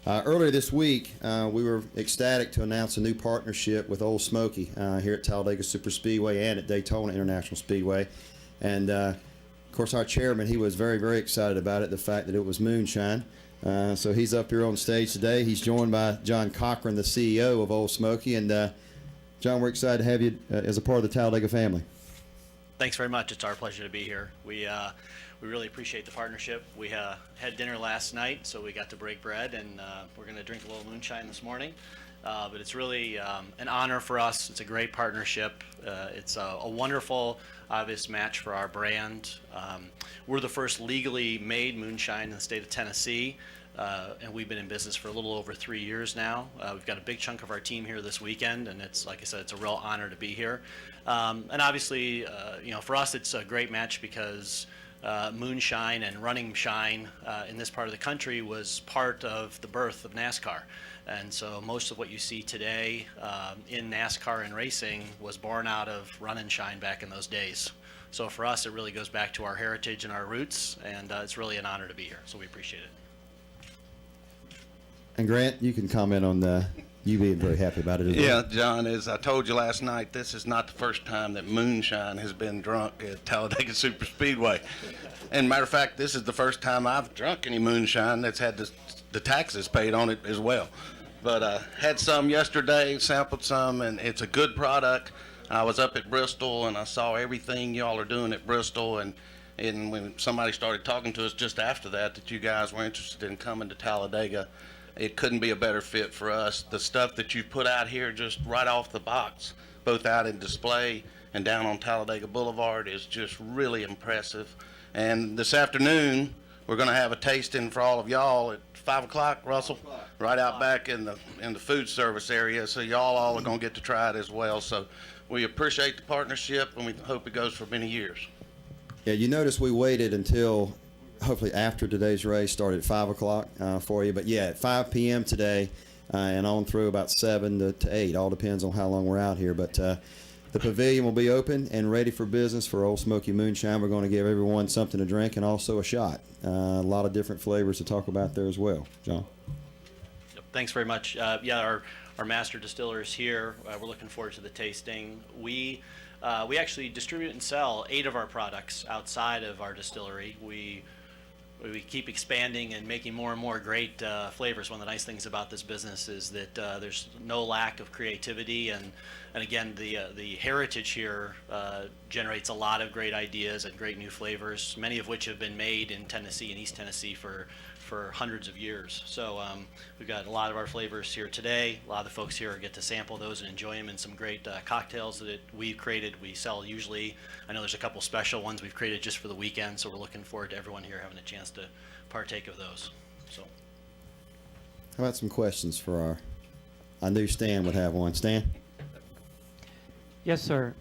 Earlier this week, we were ecstatic to announce a new partnership with Old Smoky here at Talladega Superspeedway and at Daytona International Speedway. And, of course, our chairman, he was very, very excited about it, the fact that it was Moonshine. So he's up here on stage today. He's joined by John Cochran, the CEO of Old Smoky. And, John, we're excited to have you as a part of the Talladega family. Thanks very much. It's our pleasure to be here. We really appreciate the partnership. We had dinner last night, so we got to break bread, and we're going to drink a little moonshine this morning. But it's really an honor for us. It's a great partnership. It's a wonderful, obvious match for our brand. We're the first legally made moonshine in the state of Tennessee, and we've been in business for a little over 3 years now. We've got a big chunk of our team here this weekend, and it's, like I said, it's a real honor to be here. And obviously, for us, it's a great match because moonshine and running shine in this part of the country was part of the birth of NASCAR. And so most of what you see today in NASCAR and racing was born out of run and shine back in those days. So for us, it really goes back to our heritage and our roots, and it's really an honor to be here. So we appreciate it. And Grant, you can comment on you being very happy about it as well. Yeah, John, as I told you last night, this is not the first time that moonshine has been drunk at Talladega Superspeedway. And matter of fact, this is the first time I've drunk any moonshine that's had the taxes paid on it as well. But had some yesterday, sampled some, and it's a good product. I was up at Bristol, and I saw everything y'all are doing at Bristol, and when somebody started talking to us just after that you guys were interested in coming to Talladega, it couldn't be a better fit for us. The stuff that you put out here just right off the box, both out in display and down on Talladega Boulevard, is just really impressive. And this afternoon, we're going to have a tasting for all of y'all at 5 o'clock, Russell, 5 o'clock. Right out back in the food service area. So y'all all are going to get to try it as well. So we appreciate the partnership, and we hope it goes for many years. Yeah, you notice we waited until hopefully after today's race started at 5 o'clock for you. But yeah, at 5 p.m. today and on through about 7 to 8. All depends on how long we're out here. But the pavilion will be open and ready for business for Old Smoky Moonshine. We're going to give everyone something to drink and also a shot. A lot of different flavors to talk about there as well. John? Yep, thanks very much. Yeah, our master distiller is here. We're looking forward to the tasting. We actually distribute and sell 8 of our products outside of our distillery. We keep expanding and making more and more great flavors. One of the nice things about this business is that there's no lack of creativity, and again, the heritage here generates a lot of great ideas and great new flavors, many of which have been made in Tennessee and East Tennessee for hundreds of years. So we've got a lot of our flavors here today. A lot of the folks here get to sample those and enjoy them in some great cocktails that we've created. We sell usually, I know there's a couple special ones we've created just for the weekend, so we're looking forward to everyone here having a chance to partake of those. So, How about some questions for I knew Stan would have one. Stan? Yes, sir.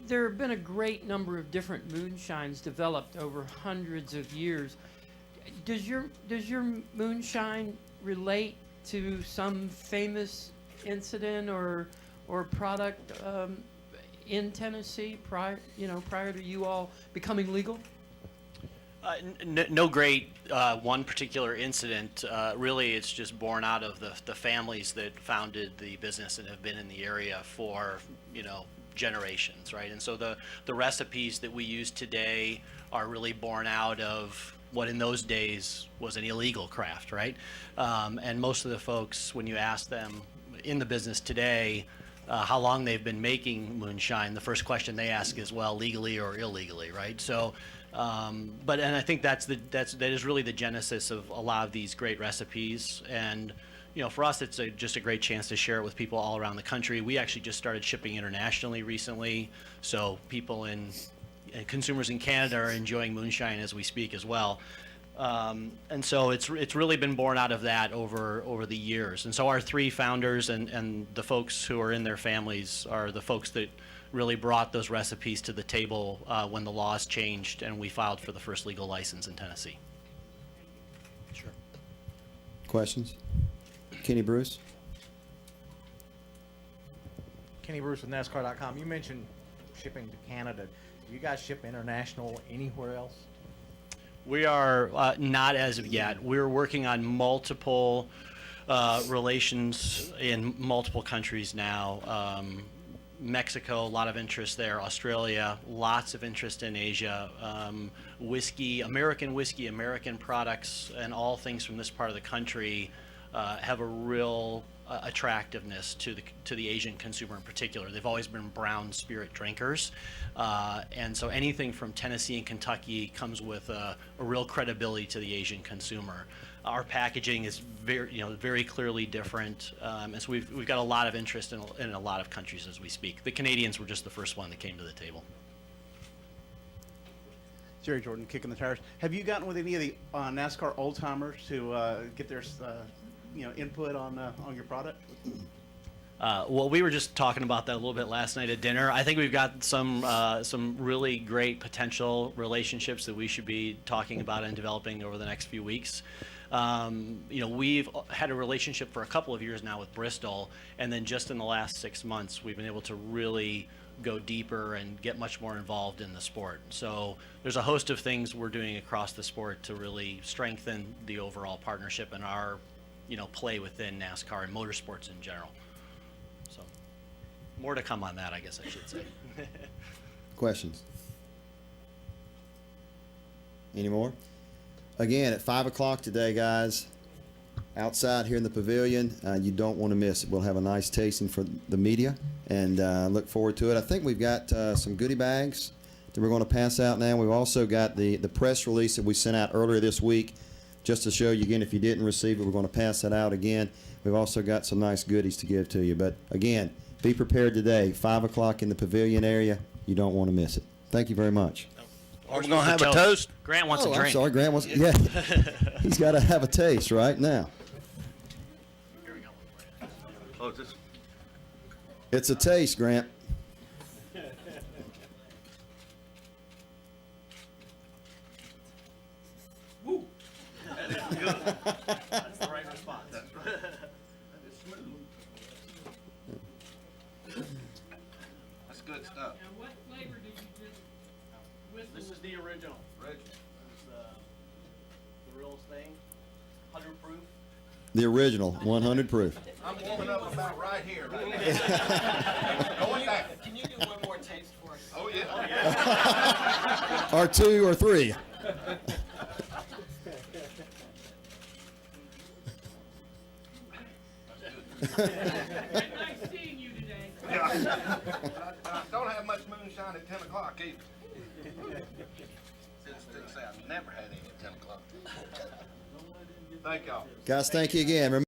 There have been a great number of different moonshines developed over hundreds of years. Does your moonshine relate to some famous incident or product in Tennessee prior to you all becoming legal? No great one particular incident. Really, it's just born out of the families that founded the business and have been in the area for generations, right? And so the recipes that we use today are really born out of what in those days was an illegal craft, right? And most of the folks, when you ask them in the business today how long they've been making moonshine, the first question they ask is, well, legally or illegally, right? So, and I think that is really the genesis of a lot of these great recipes. And for us, it's just a great chance to share it with people all around the country. We actually just started shipping internationally recently, so people and consumers in Canada are enjoying moonshine as we speak as well. And so it's really been born out of that over the years. And so our 3 founders and the folks who are in their families are the folks that really brought those recipes to the table when the laws changed and we filed for the first legal license in Tennessee. Sure. Questions? Kenny Bruce? Kenny Bruce with NASCAR.com. You mentioned shipping to Canada. Do you guys ship international anywhere else? We are not as of yet. We're working on multiple relations in multiple countries now. Mexico, a lot of interest there. Australia, lots of interest in Asia. Whiskey, American products, and all things from this part of the country have a real attractiveness to the Asian consumer in particular. They've always been brown spirit drinkers, and so anything from Tennessee and Kentucky comes with a real credibility to the Asian consumer. Our packaging is very clearly different, and so we've got a lot of interest in a lot of countries as we speak. The Canadians were just the first one that came to the table. Jerry Jordan, kicking the tires. Have you gotten with any of the NASCAR old timers to get their input on your product? Well, we were just talking about that a little bit last night at dinner. I think we've got some really great potential relationships that we should be talking about and developing over the next few weeks. We've had a relationship for a couple of years now with Bristol, and then just in the last 6 months, we've been able to really go deeper and get much more involved in the sport. So there's a host of things we're doing across the sport to really strengthen the overall partnership and our play within NASCAR and motorsports in general. So more to come on that, I guess I should say. Questions? Any more? Again, at 5 o'clock today, guys, outside here in the pavilion, you don't want to miss it. We'll have a nice tasting for the media, and look forward to it. I think we've got some goodie bags that we're going to pass out now. We've also got the press release that we sent out earlier this week, just to show you again, if you didn't receive it, we're going to pass that out again. We've also got some nice goodies to give to you. But again, be prepared today, 5 o'clock in the pavilion area. You don't want to miss it. Thank you very much. Are we going to have a toast? Grant wants a drink. I'm sorry, Grant wants. Yeah, he's got to have a taste right now. Here we go. Oh, is this? It's a taste, Grant. Woo! That's the right response. That is smooth. That's good stuff. And what flavor did you just whistle? This is the original. This is the real thing. 100 proof. The original, 100 proof. I'm warming up about right here. Right now. Going back. Can you do one more taste for us? Oh, yeah. Or 2 or 3. Nice seeing you today. Yeah. I don't have much moonshine at 10 o'clock either. Since I never had any at 10 o'clock. Thank y'all. Guys, thank you again.